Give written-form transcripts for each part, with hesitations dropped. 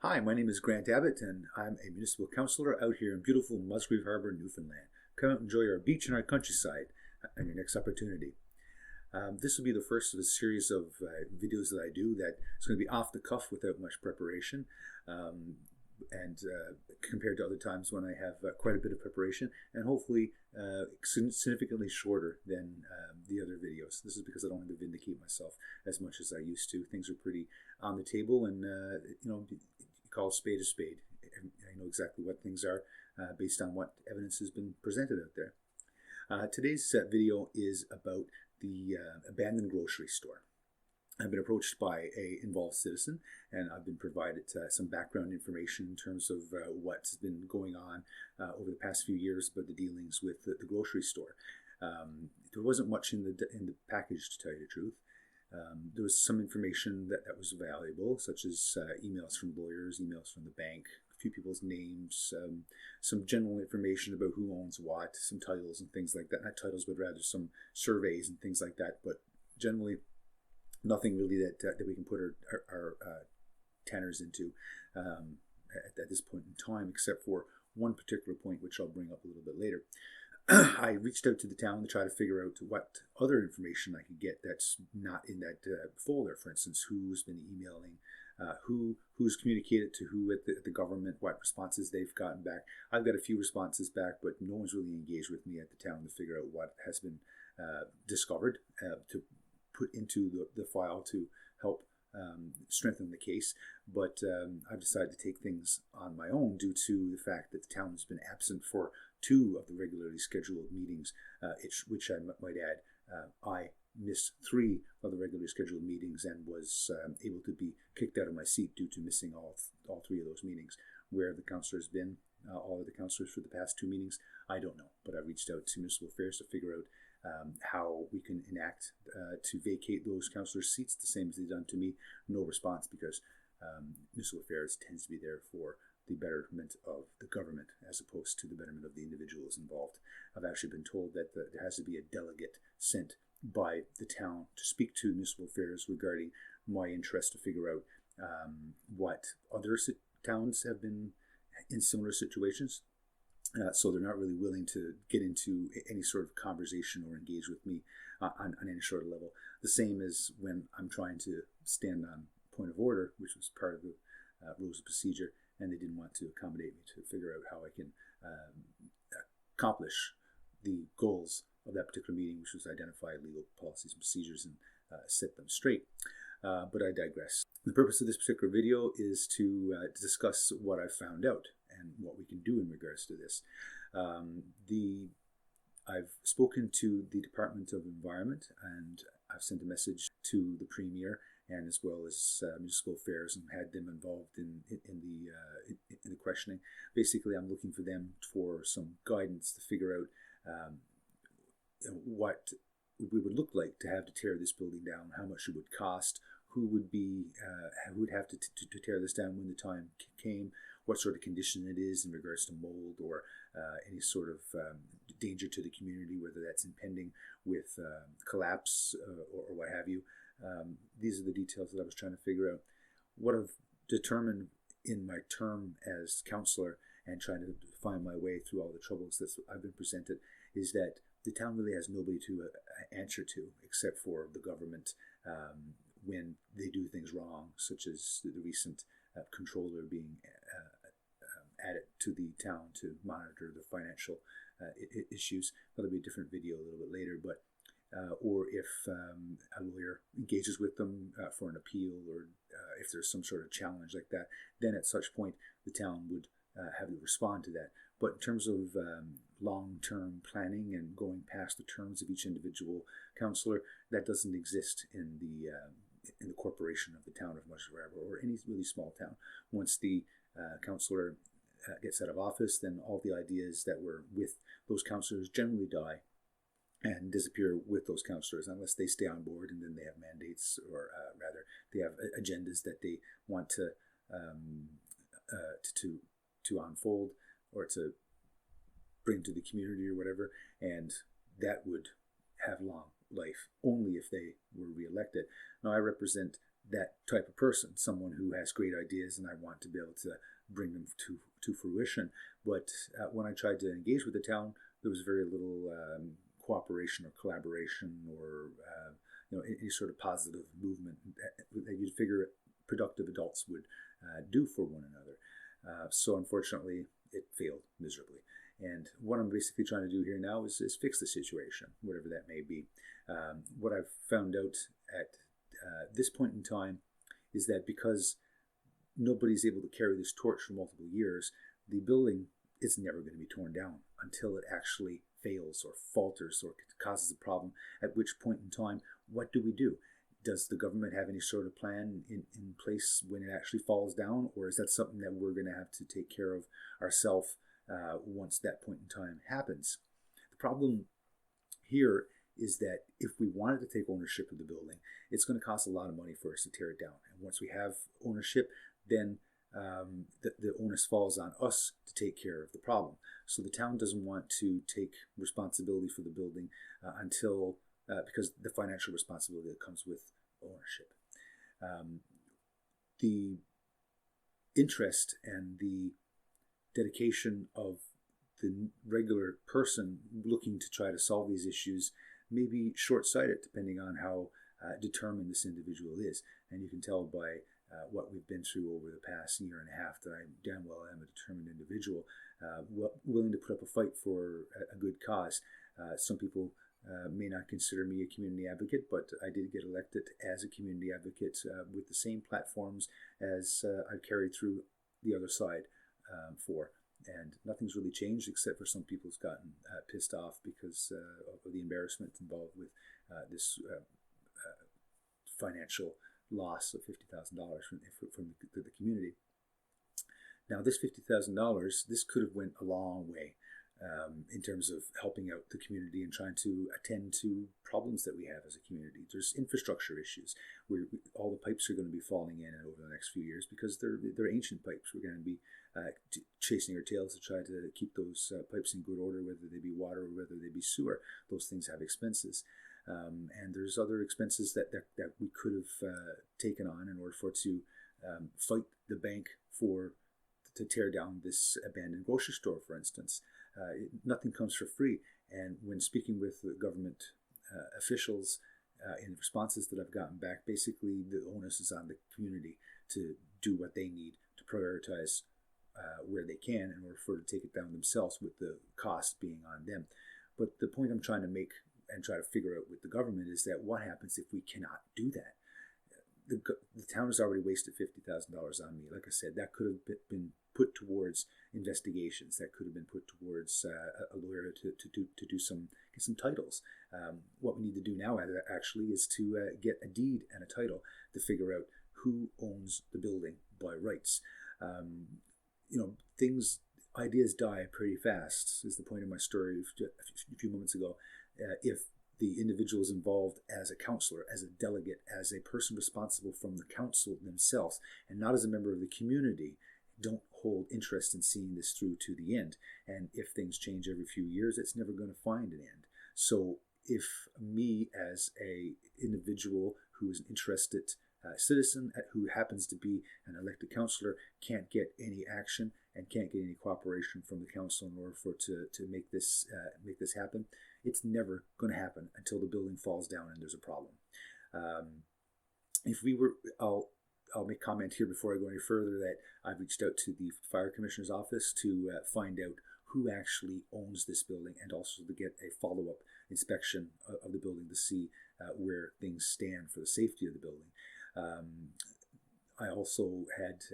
Hi, my name is Grant Abbott, and I'm a municipal councillor out here in beautiful Musgrave Harbour, Newfoundland. Come out and enjoy our beach and our countryside on your next opportunity. This will be the first of a series of videos that I do that is going to be off the cuff without much preparation, and compared to other times when I have quite a bit of preparation, and hopefully significantly shorter than the other videos. This is because I don't want to vindicate myself as much as I used to. Things are pretty on the table, and you call a spade a spade. I know exactly what things are based on what evidence has been presented out there. Today's video is about the abandoned grocery store. I've been approached by an involved citizen, and I've been provided some background information in terms of what's been going on over the past few years about the dealings with the grocery store. There wasn't much in the package, to tell you the truth. There was some information that was valuable, such as emails from lawyers, emails from the bank, a few people's names, some general information about who owns what, some titles and things like that. Not titles, but rather some surveys and things like that. But generally, nothing really that we can put our tenors into at this point in time, except for one particular point, which I'll bring up a little bit later. I reached out to the town to try to figure out what other information I could get that's not in that folder. For instance, who's been emailing, who's communicated to who at the government, what responses they've gotten back. I've got a few responses back, but no one's really engaged with me at the town to figure out what has been discovered to put into the file to help strengthen the case. But I've decided to take things on my own due to the fact that the town has been absent for 2 of the regularly scheduled meetings, which I might add, I missed 3 of the regularly scheduled meetings and was able to be kicked out of my seat due to missing all 3 of those meetings. Where the councillors been, all of the councillors for the past 2 meetings, I don't know. But I reached out to Municipal Affairs to figure out how we can enact to vacate those councillors' seats, the same as they've done to me. No response, because Municipal Affairs tends to be there for the betterment of the government as opposed to the betterment of the individuals involved. I've actually been told that there has to be a delegate sent by the town to speak to Municipal Affairs regarding my interest to figure out what other towns have been in similar situations. So they're not really willing to get into any sort of conversation or engage with me on any sort of level. The same as when I'm trying to stand on point of order, which was part of the rules of procedure, and they didn't want to accommodate me to figure out how I can accomplish the goals of that particular meeting, which was identify legal policies and procedures and set them straight. But I digress. The purpose of this particular video is to discuss what I found out and what we can do in regards to this. I've spoken to the Department of Environment, and I've sent a message to the Premier and as well as Municipal Affairs, and had them involved in the questioning. Basically, I'm looking for them for some guidance to figure out what it would look like to have to tear this building down, how much it would cost, who would have to tear this down when the time came, what sort of condition it is in regards to mold or any sort of danger to the community, whether that's impending with collapse or what have you. These are the details that I was trying to figure out. What I've determined in my term as councillor and trying to find my way through all the troubles that I've been presented is that the town really has nobody to answer to except for the government when they do things wrong, such as the recent controller being added to the town to monitor the financial issues. That'll be a different video a little bit later, but or if a lawyer engages with them for an appeal, or if there's some sort of challenge like that, then at such point the town would have to respond to that. But in terms of long-term planning and going past the terms of each individual councillor, that doesn't exist in the corporation of the town of Musgrave or any really small town. Once the councillor gets out of office, then all the ideas that were with those councillors generally die and disappear with those councillors, unless they stay on board and then they have mandates, or rather they have agendas that they want to unfold or to bring to the community or whatever, and that would have long life only if they were re-elected. Now I represent that type of person, someone who has great ideas, and I want to be able to bring them to fruition. But when I tried to engage with the town, there was very little cooperation or collaboration or any sort of positive movement that you'd figure productive adults would do for one another. So unfortunately, it failed miserably. And what I'm basically trying to do here now is fix the situation, whatever that may be. What I've found out at this point in time is that because nobody's able to carry this torch for multiple years, the building is never going to be torn down until it actually fails or falters or causes a problem, at which point in time, what do we do? Does the government have any sort of plan in place when it actually falls down, or is that something that we're going to have to take care of ourselves once that point in time happens? The problem here is that if we wanted to take ownership of the building, it's going to cost a lot of money for us to tear it down. And once we have ownership, then the onus falls on us to take care of the problem. So the town doesn't want to take responsibility for the building until because the financial responsibility that comes with ownership. The interest and the dedication of the regular person looking to try to solve these issues may be short-sighted depending on how determined this individual is. And you can tell by what we've been through over the past year and a half that I damn well am a determined individual, willing to put up a fight for a good cause. Some people may not consider me a community advocate, but I did get elected as a community advocate with the same platforms as I've carried through the other side for. And nothing's really changed except for some people's gotten pissed off because of the embarrassment involved with this financial loss of $50,000 from the community. Now, this $50,000, this could have went a long way in terms of helping out the community and trying to attend to problems that we have as a community. There's infrastructure issues where all the pipes are going to be falling in over the next few years because they're ancient pipes. We're going to be chasing our tails to try to keep those pipes in good order, whether they be water or whether they be sewer. Those things have expenses. And there's other expenses that we could have taken on in order to fight the bank to tear down this abandoned grocery store, for instance. Nothing comes for free. And when speaking with the government officials in the responses that I've gotten back, basically the onus is on the community to do what they need to prioritize where they can in order to take it down themselves, with the cost being on them. But the point I'm trying to make and try to figure out with the government is that what happens if we cannot do that? The town has already wasted $50,000 on me. Like I said, that could have been put towards investigations. That could have been put towards a lawyer to get some titles. What we need to do now actually is to get a deed and a title to figure out who owns the building by rights. Ideas die pretty fast, is the point of my story a few moments ago. If the individual is involved as a counselor, as a delegate, as a person responsible from the council themselves, and not as a member of the community, don't hold interest in seeing this through to the end. And if things change every few years, it's never going to find an end. So if me as a individual who is an interested citizen who happens to be an elected councillor can't get any action and can't get any cooperation from the council in order to make this happen, it's never going to happen until the building falls down and there's a problem. I'll make comment here before I go any further that I've reached out to the fire commissioner's office to find out who actually owns this building, and also to get a follow-up inspection of the building to see where things stand for the safety of the building. I also had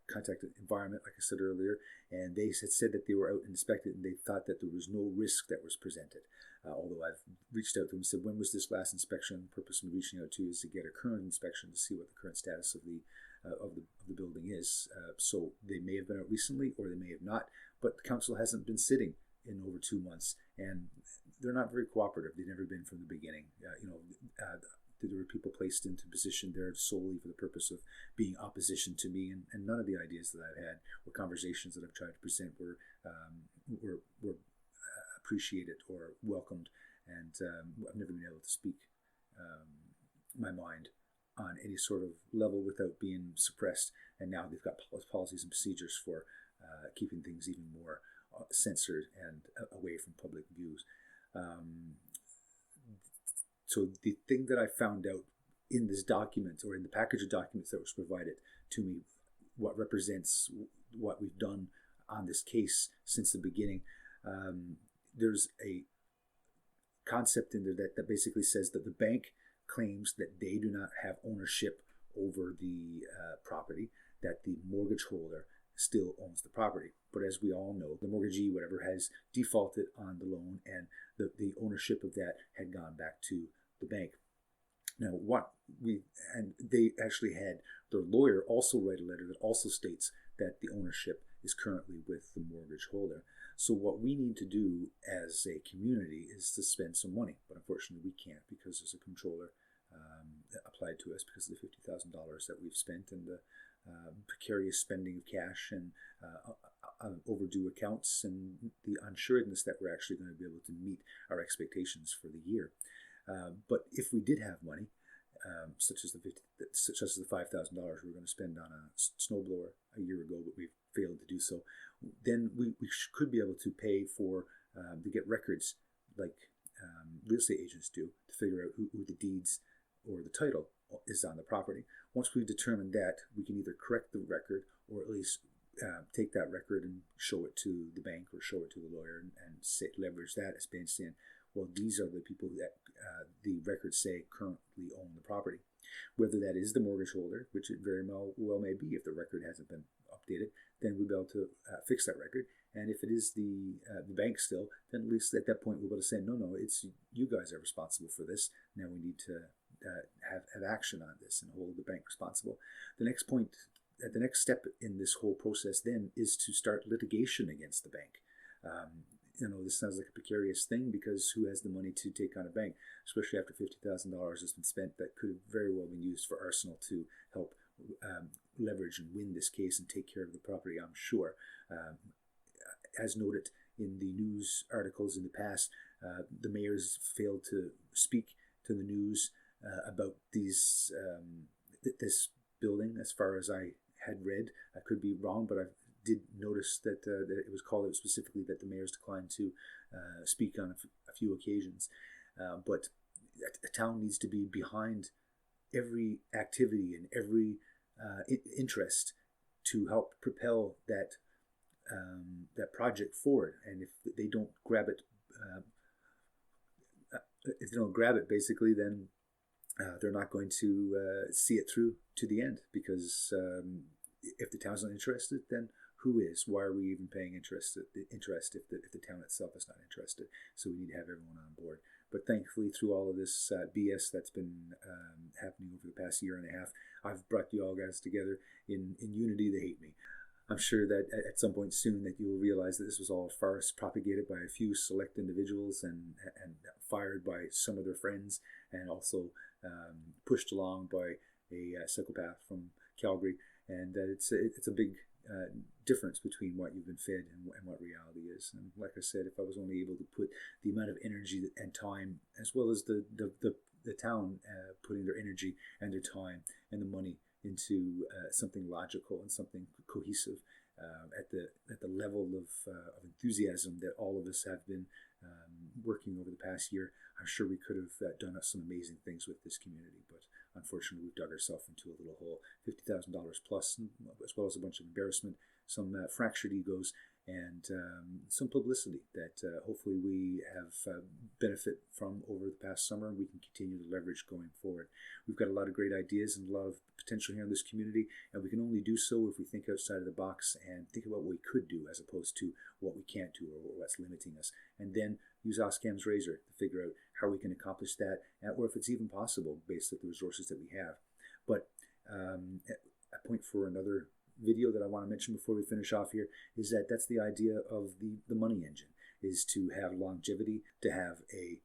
contacted Environment, like I said earlier, and they had said that they were out and inspected and they thought that there was no risk that was presented. Although I've reached out to them and said, when was this last inspection? The purpose of reaching out to you is to get a current inspection to see what the current status of the building is. So they may have been out recently or they may have not, but the council hasn't been sitting in over 2 months, and they're not very cooperative. They've never been from the beginning. There were people placed into position there solely for the purpose of being opposition to me, and none of the ideas that I've had or conversations that I've tried to present were appreciated or welcomed, and I've never been able to speak my mind on any sort of level without being suppressed. And now they've got policies and procedures for keeping things even more censored and away from public views. So the thing that I found out in this document, or in the package of documents that was provided to me, what represents what we've done on this case since the beginning, there's a concept in there that basically says that the bank claims that they do not have ownership over the property, that the mortgage holder still owns the property. But as we all know, the mortgagee, whatever, has defaulted on the loan, and the ownership of that had gone back to the bank. Now, they actually had their lawyer also write a letter that also states that the ownership is currently with the mortgage holder. So what we need to do as a community is to spend some money, but unfortunately we can't, because there's a controller applied to us because of the $50,000 that we've spent, and the precarious spending of cash, and overdue accounts, and the unsuredness that we're actually going to be able to meet our expectations for the year. But if we did have money, such as the $5,000 we were going to spend on a snowblower a year ago, but we've failed to do so, then we could be able to pay for to get records like real estate agents do, to figure out who the deeds or the title is on the property. Once we've determined that, we can either correct the record, or at least take that record and show it to the bank or show it to the lawyer, and leverage that as being saying, well, these are the people that the records say currently own the property. Whether that is the mortgage holder, which it very well may be if the record hasn't been updated, then we'll be able to fix that record. And if it is the bank still, then at least at that point we'll be able to say, no, it's you guys are responsible for this. Now we need to have action on this and hold the bank responsible. The next step in this whole process then is to start litigation against the bank. This sounds like a precarious thing, because who has the money to take on a bank, especially after $50,000 has been spent that could have very well been used for Arsenal to help leverage and win this case and take care of the property, I'm sure. As noted in the news articles in the past, the mayors failed to speak to the news about this building, as far as I had read. I could be wrong, but I did notice that it was called out specifically that the mayors declined to speak on a few occasions. But a town needs to be behind every activity and every interest to help propel that project forward. And if they don't grab it, basically, then they're not going to see it through to the end, because if the town's not interested, then who is? Why are we even paying interest if the town itself is not interested? So we need to have everyone on board. But thankfully, through all of this BS that's been happening over the past year and a half, I've brought you all guys together in unity to hate me. I'm sure that at some point soon that you will realize that this was all a farce propagated by a few select individuals and fired by some of their friends, and also pushed along by a psychopath from Calgary. And it's a big difference between what you've been fed and what reality is. And like I said, if I was only able to put the amount of energy and time, as well as the town putting their energy and their time and the money into something logical and something cohesive at the level of enthusiasm that all of us have been working over the past year, I'm sure we could have done some amazing things with this community. But unfortunately, we've dug ourselves into a little hole. $50,000 plus, as well as a bunch of embarrassment, some fractured egos, and some publicity that hopefully we have benefit from over the past summer, and we can continue to leverage going forward. We've got a lot of great ideas and a lot of potential here in this community, and we can only do so if we think outside of the box and think about what we could do as opposed to what we can't do or what's limiting us, and then use Occam's razor to figure out how we can accomplish that, or if it's even possible based on the resources that we have. But a point for another video that I want to mention before we finish off here is that that's the idea of the money engine, is to have longevity, to have a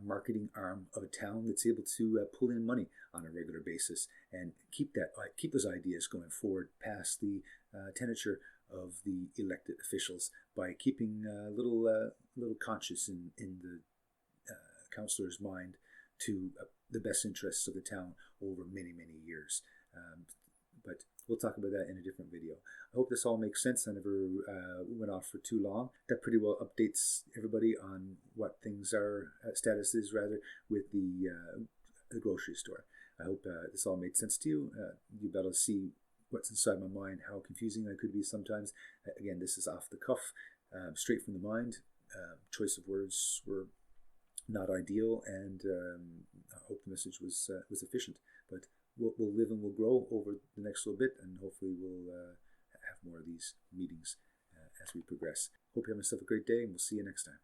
marketing arm of a town that's able to pull in money on a regular basis and keep those ideas going forward past the tenature of the elected officials, by keeping a little conscious in the councillor's mind to the best interests of the town over many, many years. But we'll talk about that in a different video. I hope this all makes sense. I never went off for too long. That pretty well updates everybody on what things are, status is rather, with the grocery store. I hope this all made sense to you. You'll be able to see what's inside my mind, how confusing I could be sometimes. Again, this is off the cuff, straight from the mind. Choice of words were not ideal, and I hope the message was efficient. But we'll live and we'll grow over the next little bit, and hopefully we'll have more of these meetings as we progress. Hope you have yourself a great day, and we'll see you next time.